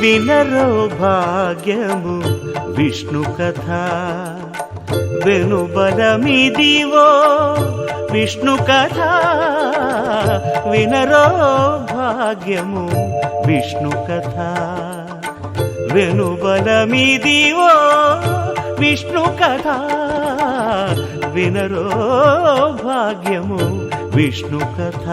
వినరో భాగ్యము విష్ణు కథ వెనుబలమిదివో విష్ణు కథ వినరో భాగ్యము విష్ణు కథ వెనుబలమిదివో విష్ణు కథ వినరో భాగ్యము విష్ణు కథ